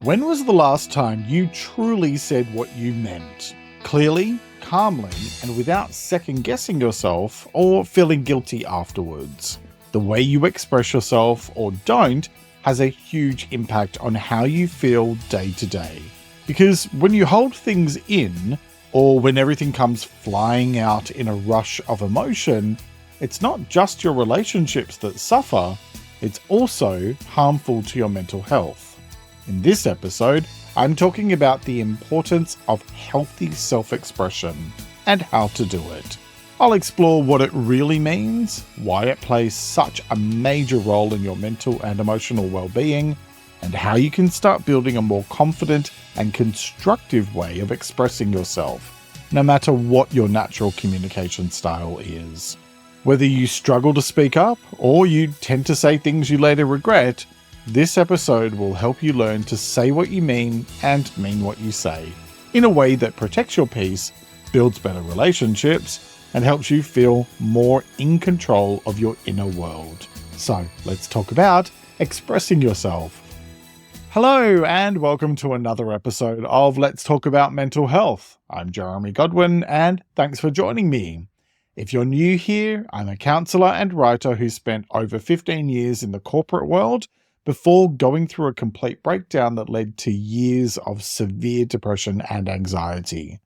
When was the last time you truly said what you meant? Clearly, calmly, and without second-guessing yourself or feeling guilty afterwards. The way you express yourself or don't has a huge impact on how you feel day to day. Because when you hold things in, or when everything comes flying out in a rush of emotion, it's not just your relationships that suffer, it's also harmful to your mental health. In this episode, I'm talking about the importance of healthy self-expression and how to do it. I'll explore what it really means, why it plays such a major role in your mental and emotional well-being, and how you can start building a more confident and constructive way of expressing yourself, no matter what your natural communication style is. Whether you struggle to speak up or you tend to say things you later regret, this episode will help you learn to say what you mean and mean what you say, in a way that protects your peace, builds better relationships, and helps you feel more in control of your inner world. So let's talk about expressing yourself. Hello and welcome to another episode of Let's Talk About Mental Health. I'm Jeremy Godwin and thanks for joining me. If you're new here, I'm a counsellor and writer who spent over 15 years in the corporate world before going through a complete breakdown that led to years of severe depression and anxiety.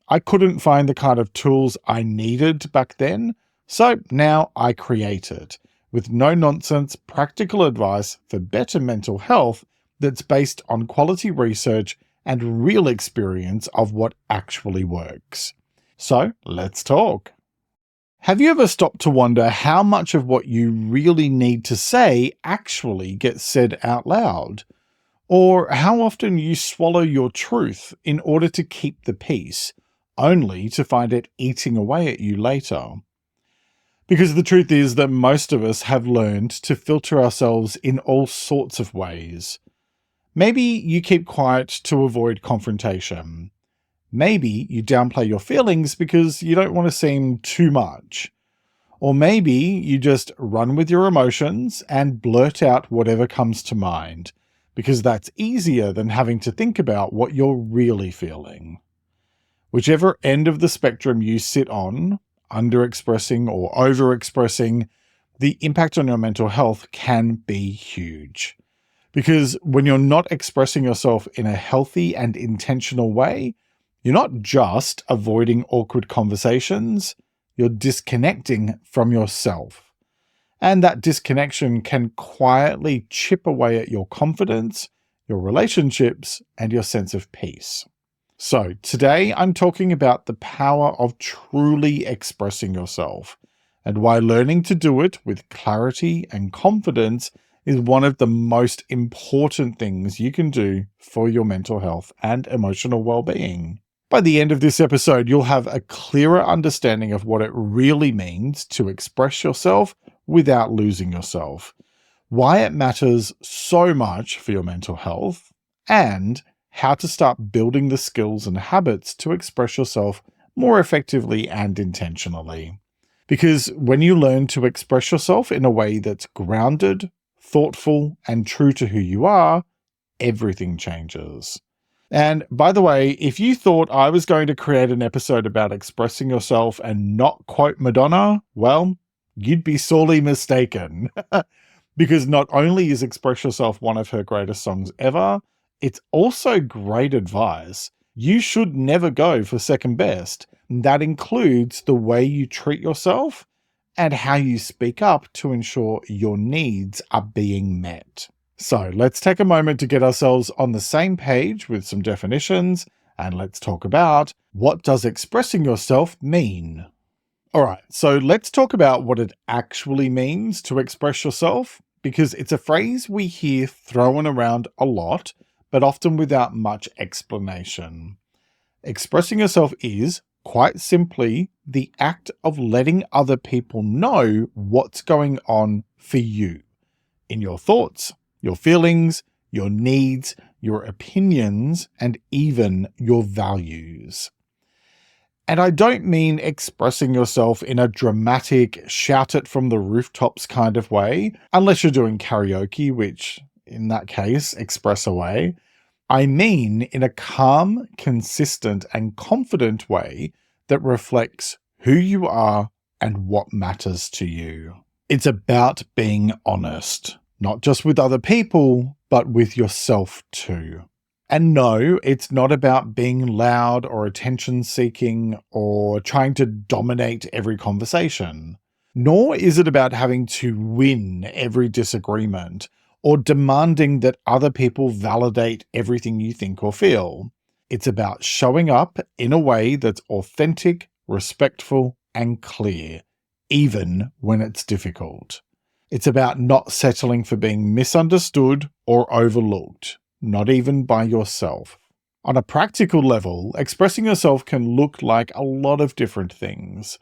I couldn't find the kind of tools I needed back then, so now I create it, with no-nonsense practical advice for better mental health that's based on quality research and real experience of what actually works. So let's talk. Have you ever stopped to wonder how much of what you really need to say actually gets said out loud? Or how often you swallow your truth in order to keep the peace, only to find it eating away at you later? Because the truth is that most of us have learned to filter ourselves in all sorts of ways. Maybe you keep quiet to avoid confrontation. Maybe you downplay your feelings because you don't want to seem too much. Or maybe you just run with your emotions and blurt out whatever comes to mind, because that's easier than having to think about what you're really feeling. Whichever end of the spectrum you sit on, underexpressing or overexpressing, the impact on your mental health can be huge. Because when you're not expressing yourself in a healthy and intentional way, you're not just avoiding awkward conversations, you're disconnecting from yourself. And that disconnection can quietly chip away at your confidence, your relationships, and your sense of peace. So today I'm talking about the power of truly expressing yourself, and why learning to do it with clarity and confidence is one of the most important things you can do for your mental health and emotional well-being. By the end of this episode, you'll have a clearer understanding of what it really means to express yourself without losing yourself, why it matters so much for your mental health, and how to start building the skills and habits to express yourself more effectively and intentionally. Because when you learn to express yourself in a way that's grounded, thoughtful, and true to who you are, everything changes. And by the way, if you thought I was going to create an episode about expressing yourself and not quote Madonna, well, you'd be sorely mistaken. Because not only is Express Yourself one of her greatest songs ever, it's also great advice. You should never go for second best. That includes the way you treat yourself and how you speak up to ensure your needs are being met. So let's take a moment to get ourselves on the same page with some definitions, and let's talk about what does expressing yourself mean? Alright, so let's talk about what it actually means to express yourself, because it's a phrase we hear thrown around a lot, but often without much explanation. Expressing yourself is, quite simply, the act of letting other people know what's going on for you, in your thoughts, your feelings, your needs, your opinions, and even your values. And I don't mean expressing yourself in a dramatic, shout it from the rooftops kind of way, unless you're doing karaoke, which, in that case, express away. I mean in a calm, consistent, and confident way that reflects who you are and what matters to you. It's about being honest, not just with other people, but with yourself too. And no, it's not about being loud or attention-seeking or trying to dominate every conversation. Nor is it about having to win every disagreement or demanding that other people validate everything you think or feel. It's about showing up in a way that's authentic, respectful, and clear, even when it's difficult. It's about not settling for being misunderstood or overlooked, not even by yourself. On a practical level, expressing yourself can look like a lot of different things.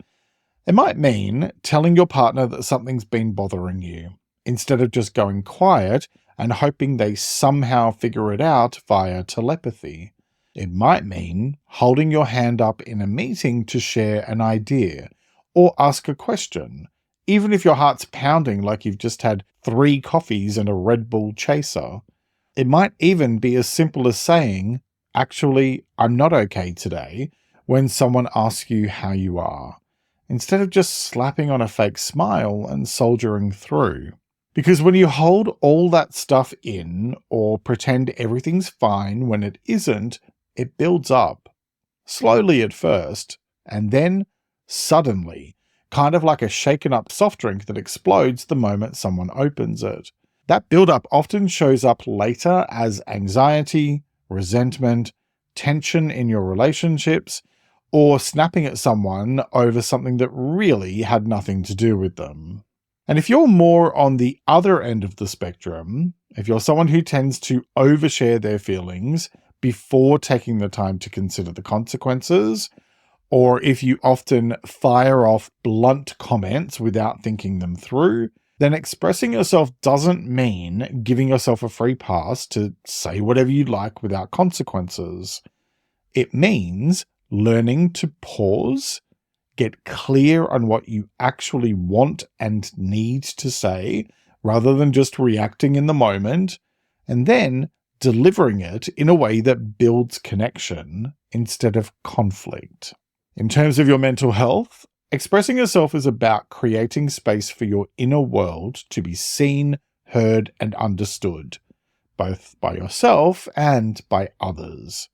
It might mean telling your partner that something's been bothering you, instead of just going quiet and hoping they somehow figure it out via telepathy. It might mean holding your hand up in a meeting to share an idea or ask a question, even if your heart's pounding like you've just had 3 coffees and a Red Bull chaser. It might even be as simple as saying, "Actually, I'm not okay today," when someone asks you how you are, instead of just slapping on a fake smile and soldiering through. Because when you hold all that stuff in or pretend everything's fine when it isn't, it builds up. Slowly at first, and then suddenly, kind of like a shaken up soft drink that explodes the moment someone opens it. That build-up often shows up later as anxiety, resentment, tension in your relationships, or snapping at someone over something that really had nothing to do with them. And if you're more on the other end of the spectrum, if you're someone who tends to overshare their feelings before taking the time to consider the consequences, or if you often fire off blunt comments without thinking them through, then expressing yourself doesn't mean giving yourself a free pass to say whatever you like without consequences. It means learning to pause, get clear on what you actually want and need to say, rather than just reacting in the moment, and then delivering it in a way that builds connection instead of conflict. In terms of your mental health, expressing yourself is about creating space for your inner world to be seen, heard, and understood, both by yourself and by others.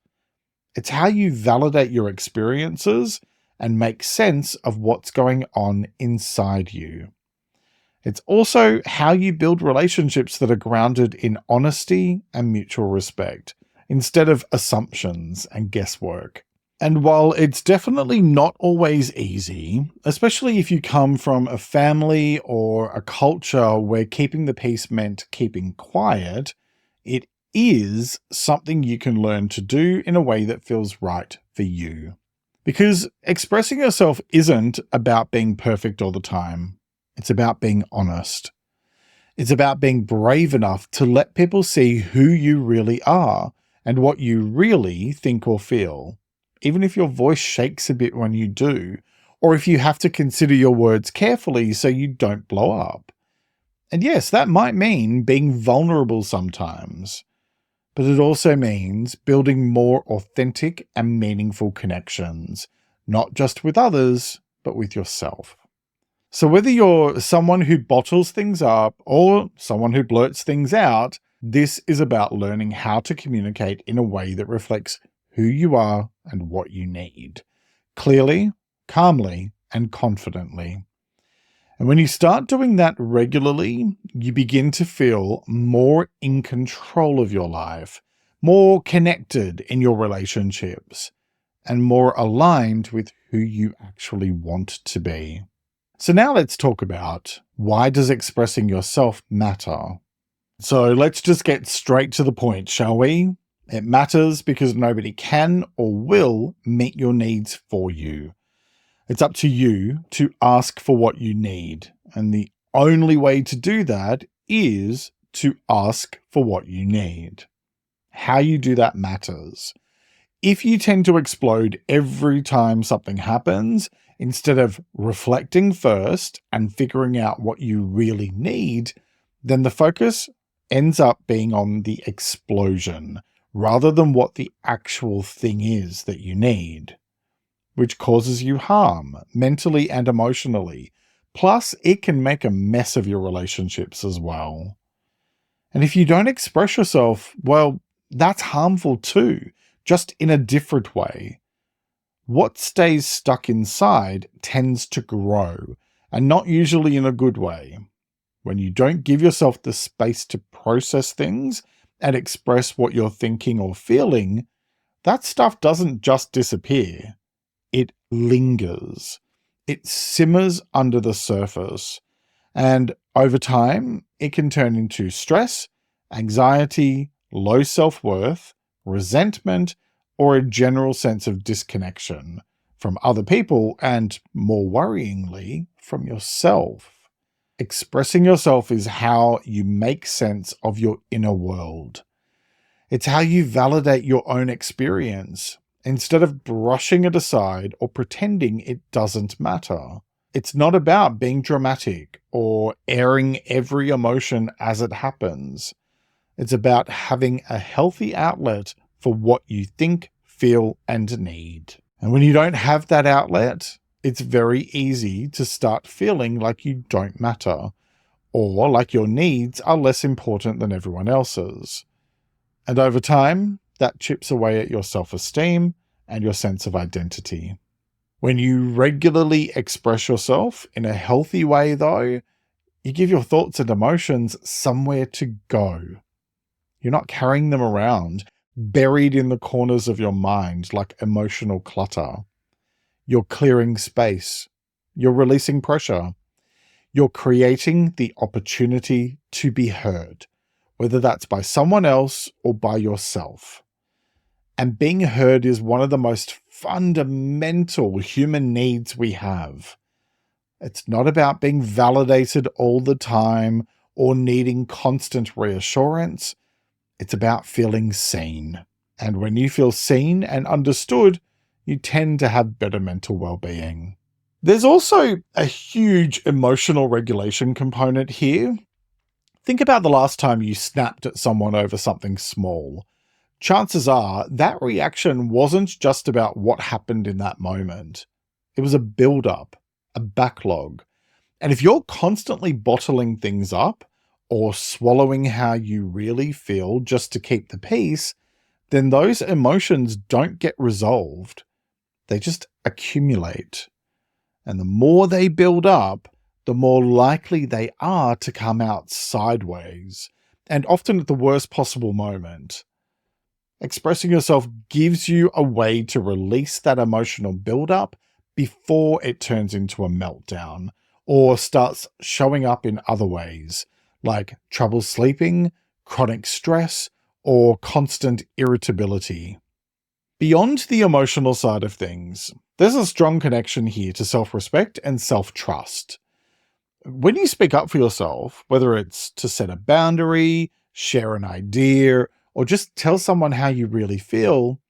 It's how you validate your experiences and make sense of what's going on inside you. It's also how you build relationships that are grounded in honesty and mutual respect, instead of assumptions and guesswork. And while it's definitely not always easy, especially if you come from a family or a culture where keeping the peace meant keeping quiet, it is something you can learn to do in a way that feels right for you. Because expressing yourself isn't about being perfect all the time. It's about being honest. It's about being brave enough to let people see who you really are and what you really think or feel, even if your voice shakes a bit when you do, or if you have to consider your words carefully so you don't blow up. And yes, that might mean being vulnerable sometimes, but it also means building more authentic and meaningful connections, not just with others, but with yourself. So whether you're someone who bottles things up or someone who blurts things out, this is about learning how to communicate in a way that reflects who you are and what you need, clearly, calmly, and confidently. And when you start doing that regularly, you begin to feel more in control of your life, more connected in your relationships, and more aligned with who you actually want to be. So now let's talk about, why does expressing yourself matter? So let's just get straight to the point, shall we? It matters because nobody can or will meet your needs for you. It's up to you to ask for what you need, and the only way to do that is to ask for what you need. How you do that matters. If you tend to explode every time something happens, instead of reflecting first and figuring out what you really need, then the focus ends up being on the explosion rather than what the actual thing is that you need, which causes you harm mentally and emotionally. Plus, it can make a mess of your relationships as well. And if you don't express yourself, well, that's harmful too, just in a different way. What stays stuck inside tends to grow, and not usually in a good way. When you don't give yourself the space to process things and express what you're thinking or feeling, that stuff doesn't just disappear. It lingers. It simmers under the surface. And over time, it can turn into stress, anxiety, low self-worth, resentment, or a general sense of disconnection from other people and, more worryingly, from yourself. Expressing yourself is how you make sense of your inner world. It's how you validate your own experience instead of brushing it aside or pretending it doesn't matter. It's not about being dramatic or airing every emotion as it happens. It's about having a healthy outlet for what you think, feel, and need. And when you don't have that outlet, it's very easy to start feeling like you don't matter, or like your needs are less important than everyone else's. And over time, that chips away at your self-esteem and your sense of identity. When you regularly express yourself in a healthy way, though, you give your thoughts and emotions somewhere to go. You're not carrying them around, buried in the corners of your mind like emotional clutter. You're clearing space. You're releasing pressure. You're creating the opportunity to be heard, whether that's by someone else or by yourself. And being heard is one of the most fundamental human needs we have. It's not about being validated all the time or needing constant reassurance. It's about feeling seen. And when you feel seen and understood, you tend to have better mental well-being. There's also a huge emotional regulation component here. Think about the last time you snapped at someone over something small. Chances are that reaction wasn't just about what happened in that moment. It was a build-up, a backlog. And if you're constantly bottling things up or swallowing how you really feel just to keep the peace, then those emotions don't get resolved. They just accumulate. And the more they build up, the more likely they are to come out sideways, and often at the worst possible moment. Expressing yourself gives you a way to release that emotional buildup before it turns into a meltdown or starts showing up in other ways, like trouble sleeping, chronic stress, or constant irritability. Beyond the emotional side of things, there's a strong connection here to self-respect and self-trust. When you speak up for yourself, whether it's to set a boundary, share an idea, or just tell someone how you really feel,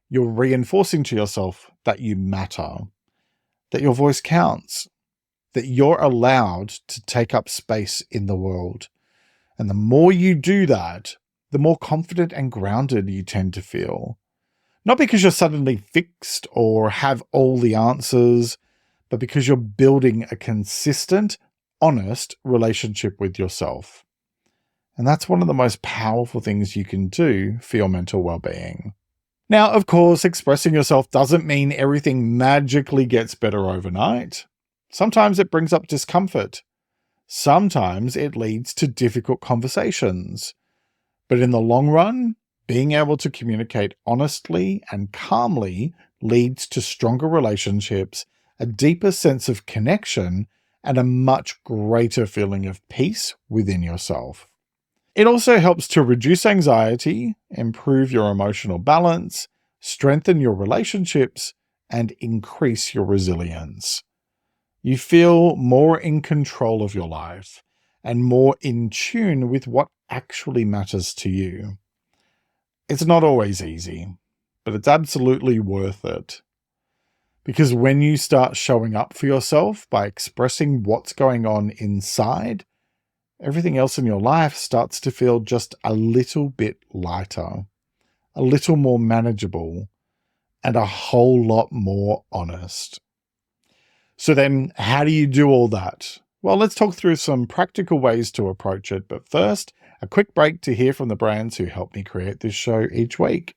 you're reinforcing to yourself that you matter, that your voice counts, that you're allowed to take up space in the world. And the more you do that, the more confident and grounded you tend to feel. Not because you're suddenly fixed or have all the answers, but because you're building a consistent, honest relationship with yourself. And that's one of the most powerful things you can do for your mental well-being. Now, of course, expressing yourself doesn't mean everything magically gets better overnight. Sometimes it brings up discomfort. Sometimes it leads to difficult conversations. But in the long run, being able to communicate honestly and calmly leads to stronger relationships, a deeper sense of connection, and a much greater feeling of peace within yourself. It also helps to reduce anxiety, improve your emotional balance, strengthen your relationships, and increase your resilience. You feel more in control of your life and more in tune with what actually matters to you. It's not always easy, but it's absolutely worth it. Because when you start showing up for yourself by expressing what's going on inside, everything else in your life starts to feel just a little bit lighter, a little more manageable, and a whole lot more honest. So then, how do you do all that? Well, let's talk through some practical ways to approach it. But first, a quick break to hear from the brands who help me create this show each week.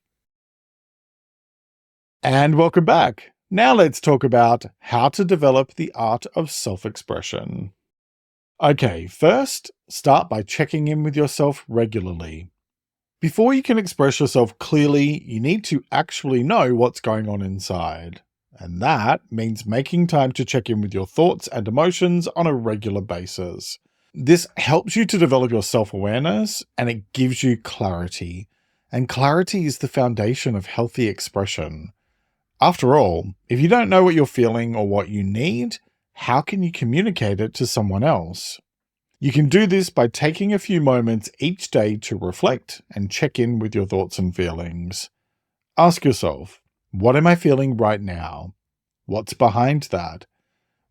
And welcome back. Now let's talk about how to develop the art of self-expression. Okay, first, start by checking in with yourself regularly. Before you can express yourself clearly, you need to actually know what's going on inside. And that means making time to check in with your thoughts and emotions on a regular basis. This helps you to develop your self-awareness, and it gives you clarity. And clarity is the foundation of healthy expression. After all, if you don't know what you're feeling or what you need, how can you communicate it to someone else? You can do this by taking a few moments each day to reflect and check in with your thoughts and feelings. Ask yourself, what am I feeling right now? What's behind that?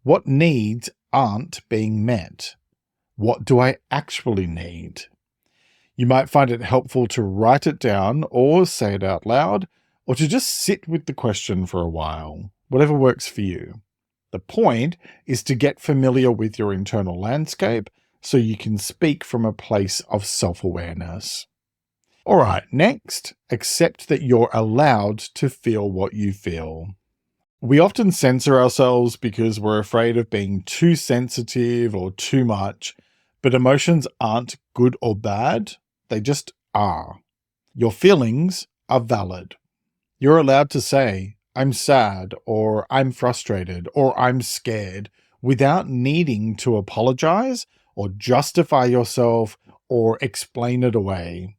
What needs aren't being met? What do I actually need? You might find it helpful to write it down or say it out loud, or to just sit with the question for a while, whatever works for you. The point is to get familiar with your internal landscape so you can speak from a place of self-awareness. All right, next, accept that you're allowed to feel what you feel. We often censor ourselves because we're afraid of being too sensitive or too much, but emotions aren't good or bad, they just are. Your feelings are valid. You're allowed to say, I'm sad, or I'm frustrated, or I'm scared, without needing to apologize or justify yourself or explain it away.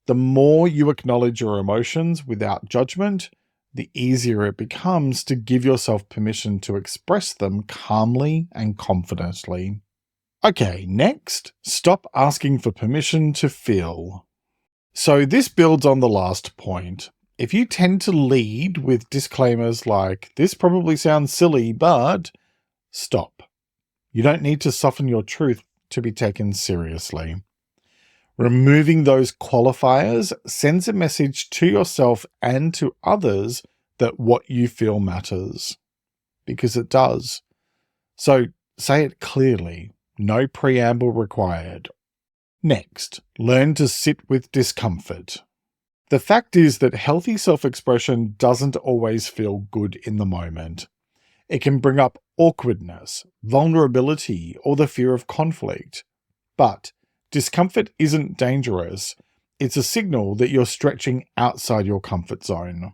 The more you acknowledge your emotions without judgment, the easier it becomes to give yourself permission to express them calmly and confidently. Okay, next, stop asking for permission to feel. So this builds on the last point. If you tend to lead with disclaimers like, this probably sounds silly, but stop. You don't need to soften your truth to be taken seriously. Removing those qualifiers sends a message to yourself and to others that what you feel matters. Because it does. So say it clearly. No preamble required. Next, learn to sit with discomfort. The fact is that healthy self-expression doesn't always feel good in the moment. It can bring up awkwardness, vulnerability, or the fear of conflict. But discomfort isn't dangerous. It's a signal that you're stretching outside your comfort zone.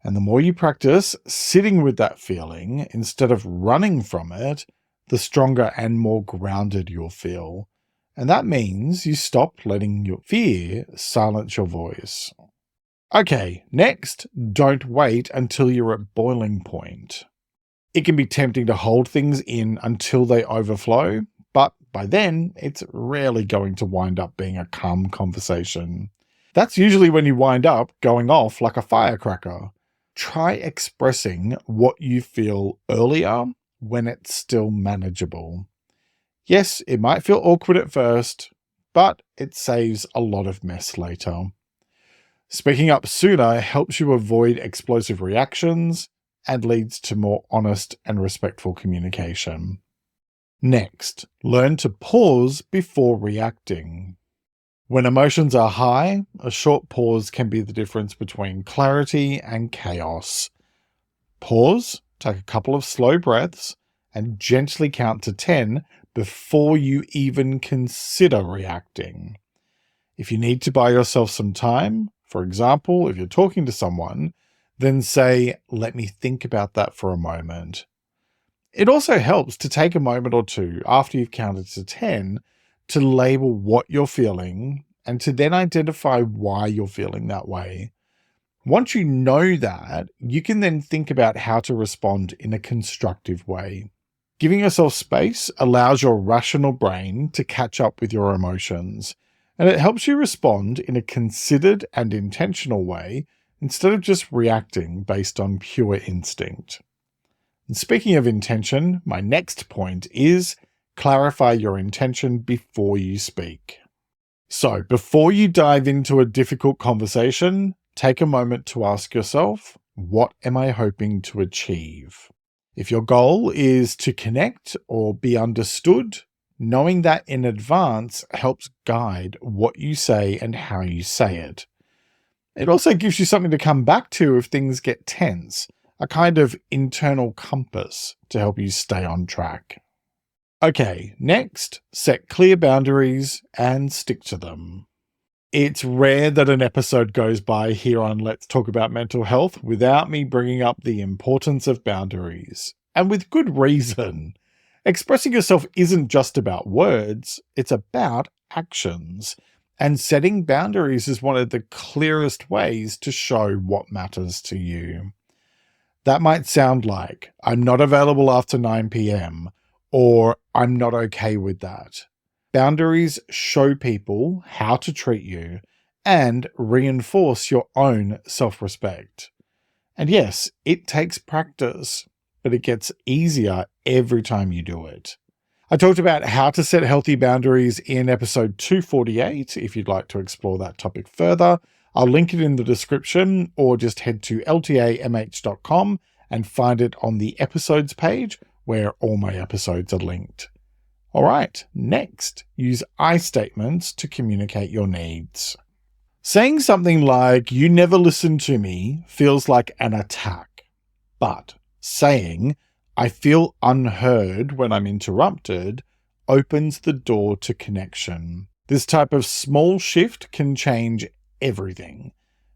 And the more you practice sitting with that feeling instead of running from it, the stronger and more grounded you'll feel. And that means you stop letting your fear silence your voice. Okay, next, don't wait until you're at boiling point. It can be tempting to hold things in until they overflow, but by then, it's rarely going to wind up being a calm conversation. That's usually when you wind up going off like a firecracker. Try expressing what you feel earlier when it's still manageable. Yes, it might feel awkward at first, but it saves a lot of mess later. Speaking up sooner helps you avoid explosive reactions and leads to more honest and respectful communication. Next, learn to pause before reacting. When emotions are high, a short pause can be the difference between clarity and chaos. Pause, take a couple of slow breaths, and gently count to 10 before you even consider reacting. If you need to buy yourself some time, for example, if you're talking to someone, then say, let me think about that for a moment. It also helps to take a moment or two after you've counted to 10 to label what you're feeling and to then identify why you're feeling that way. Once you know that, you can then think about how to respond in a constructive way. Giving yourself space allows your rational brain to catch up with your emotions, and it helps you respond in a considered and intentional way instead of just reacting based on pure instinct. And speaking of intention, my next point is clarify your intention before you speak. So, before you dive into a difficult conversation, take a moment to ask yourself, what am I hoping to achieve? If your goal is to connect or be understood, knowing that in advance helps guide what you say and how you say it. It also gives you something to come back to if things get tense, a kind of internal compass to help you stay on track. Okay, next, set clear boundaries and stick to them. It's rare that an episode goes by here on Let's Talk About Mental Health without me bringing up the importance of boundaries. And with good reason. Expressing yourself isn't just about words, it's about actions. And setting boundaries is one of the clearest ways to show what matters to you. That might sound like, I'm not available after 9 p.m., or I'm not okay with that. Boundaries show people how to treat you and reinforce your own self-respect. And yes, it takes practice, but it gets easier every time you do it. I talked about how to set healthy boundaries in episode 248 if you'd like to explore that topic further. I'll link it in the description or just head to ltamh.com and find it on the episodes page where all my episodes are linked. All right, next, use I statements to communicate your needs. Saying something like, "You never listen to me," feels like an attack. But saying, "I feel unheard when I'm interrupted," opens the door to connection. This type of small shift can change everything.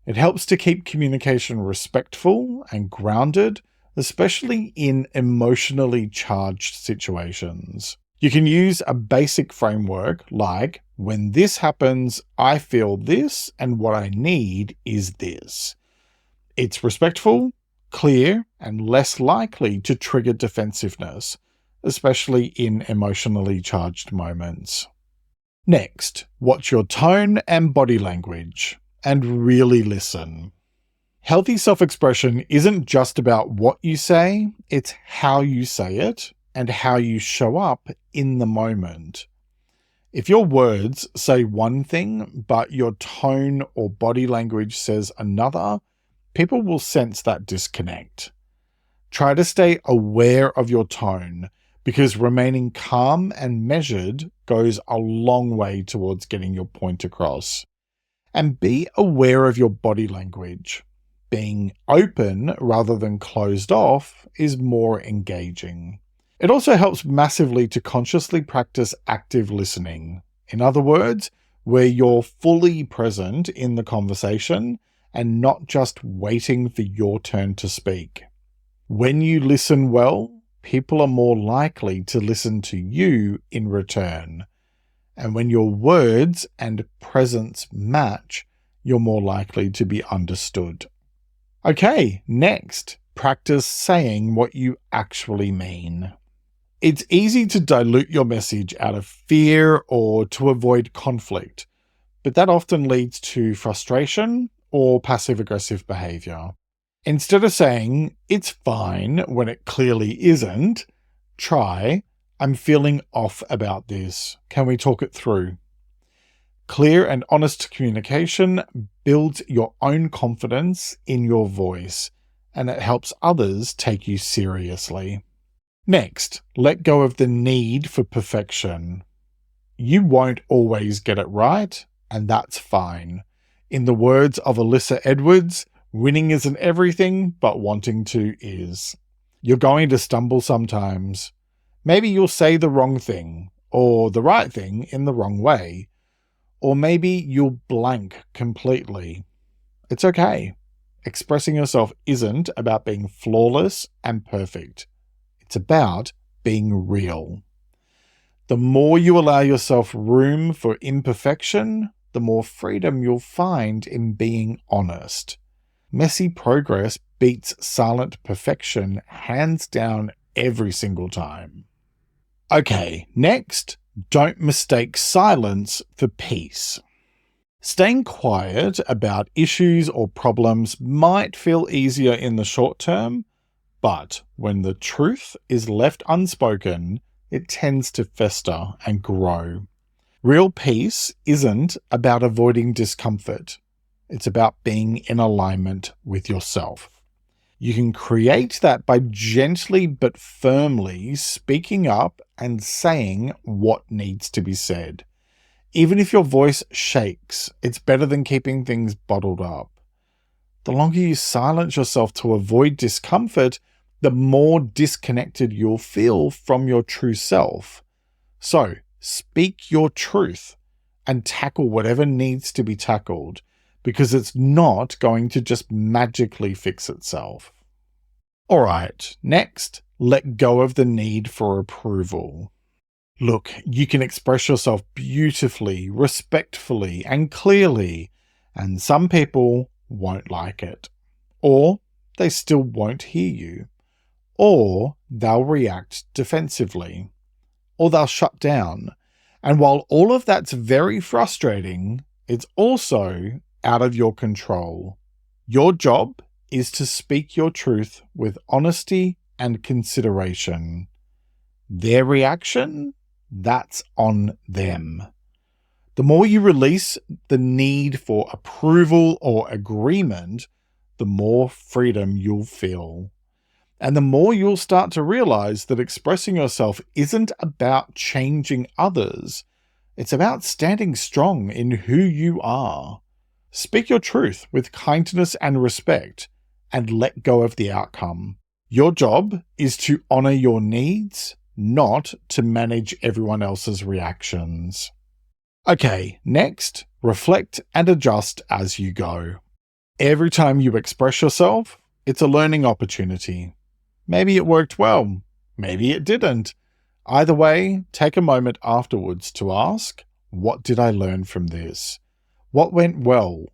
It helps to keep communication respectful and grounded, especially in emotionally charged situations. You can use a basic framework like, when this happens, I feel this, and what I need is this. It's respectful, clear, and less likely to trigger defensiveness, especially in emotionally charged moments. Next, watch your tone and body language, and really listen. Healthy self-expression isn't just about what you say, it's how you say it and how you show up in the moment. If your words say one thing, but your tone or body language says another, people will sense that disconnect. Try to stay aware of your tone, because remaining calm and measured goes a long way towards getting your point across. And be aware of your body language. Being open rather than closed off is more engaging. It also helps massively to consciously practice active listening. In other words, where you're fully present in the conversation and not just waiting for your turn to speak. When you listen well, people are more likely to listen to you in return. And when your words and presence match, you're more likely to be understood. Okay, next, practice saying what you actually mean. It's easy to dilute your message out of fear or to avoid conflict, but that often leads to frustration or passive-aggressive behavior. Instead of saying, "It's fine," when it clearly isn't, try, "I'm feeling off about this. Can we talk it through?" Clear and honest communication builds your own confidence in your voice, and it helps others take you seriously. Next, let go of the need for perfection. You won't always get it right, and that's fine. In the words of Alyssa Edwards, winning isn't everything, but wanting to is. You're going to stumble sometimes. Maybe you'll say the wrong thing, or the right thing in the wrong way. Or maybe you'll blank completely. It's okay. Expressing yourself isn't about being flawless and perfect. It's about being real. The more you allow yourself room for imperfection, the more freedom you'll find in being honest. Messy progress beats silent perfection hands down every single time. Okay, next, don't mistake silence for peace. Staying quiet about issues or problems might feel easier in the short term, but when the truth is left unspoken, it tends to fester and grow. Real peace isn't about avoiding discomfort. It's about being in alignment with yourself. You can create that by gently but firmly speaking up and saying what needs to be said. Even if your voice shakes, it's better than keeping things bottled up. The longer you silence yourself to avoid discomfort, the more disconnected you'll feel from your true self. So, speak your truth and tackle whatever needs to be tackled, because it's not going to just magically fix itself. Alright, next, let go of the need for approval. Look, you can express yourself beautifully, respectfully, and clearly, and some people won't like it. Or they still won't hear you. Or they'll react defensively. Or they'll shut down. And while all of that's very frustrating, it's also out of your control. Your job is to speak your truth with honesty and consideration. Their reaction? That's on them. The more you release the need for approval or agreement, the more freedom you'll feel. And the more you'll start to realize that expressing yourself isn't about changing others. It's about standing strong in who you are. Speak your truth with kindness and respect, and let go of the outcome. Your job is to honor your needs, not to manage everyone else's reactions. Okay, next, reflect and adjust as you go. Every time you express yourself, it's a learning opportunity. Maybe it worked well, maybe it didn't. Either way, take a moment afterwards to ask, what did I learn from this? What went well?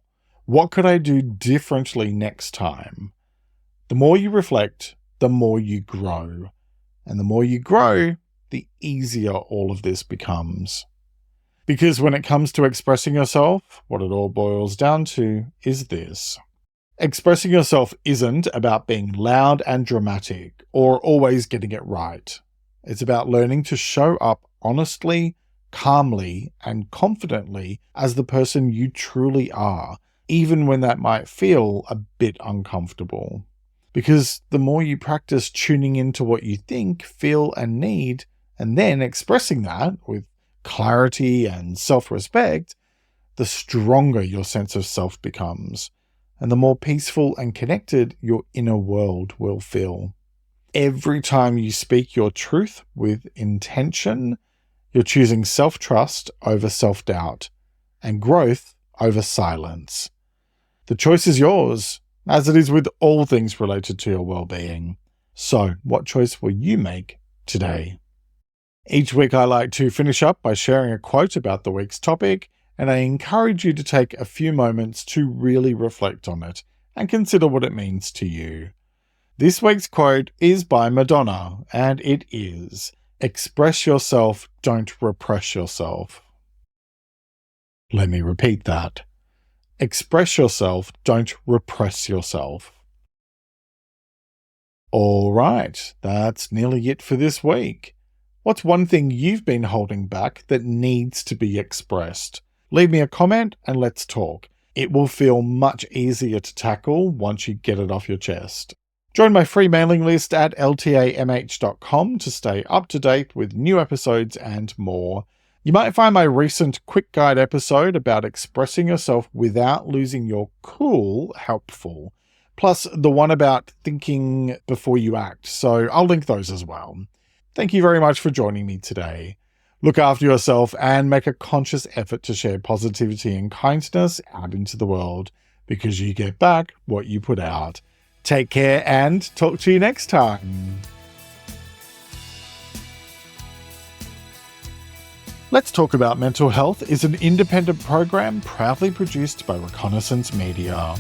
What could I do differently next time? The more you reflect, the more you grow. And the more you grow, the easier all of this becomes. Because when it comes to expressing yourself, what it all boils down to is this. Expressing yourself isn't about being loud and dramatic or always getting it right. It's about learning to show up honestly, calmly, and confidently as the person you truly are, even when that might feel a bit uncomfortable. Because the more you practice tuning into what you think, feel, and need, and then expressing that with clarity and self-respect, the stronger your sense of self becomes, and the more peaceful and connected your inner world will feel. Every time you speak your truth with intention, you're choosing self-trust over self-doubt, and growth over silence. The choice is yours, as it is with all things related to your well-being. So, what choice will you make today? Each week I like to finish up by sharing a quote about the week's topic, and I encourage you to take a few moments to really reflect on it and consider what it means to you. This week's quote is by Madonna, and it is, "Express yourself, don't repress yourself." Let me repeat that. Express yourself, don't repress yourself. All right, that's nearly it for this week. What's one thing you've been holding back that needs to be expressed? Leave me a comment and let's talk. It will feel much easier to tackle once you get it off your chest. Join my free mailing list at ltamh.com to stay up to date with new episodes and more. You might find my recent quick guide episode about expressing yourself without losing your cool helpful, plus the one about thinking before you act, so I'll link those as well. Thank you very much for joining me today. Look after yourself and make a conscious effort to share positivity and kindness out into the world, because you get back what you put out. Take care and talk to you next time. Let's Talk About Mental Health is an independent program proudly produced by Reconnaissance Media.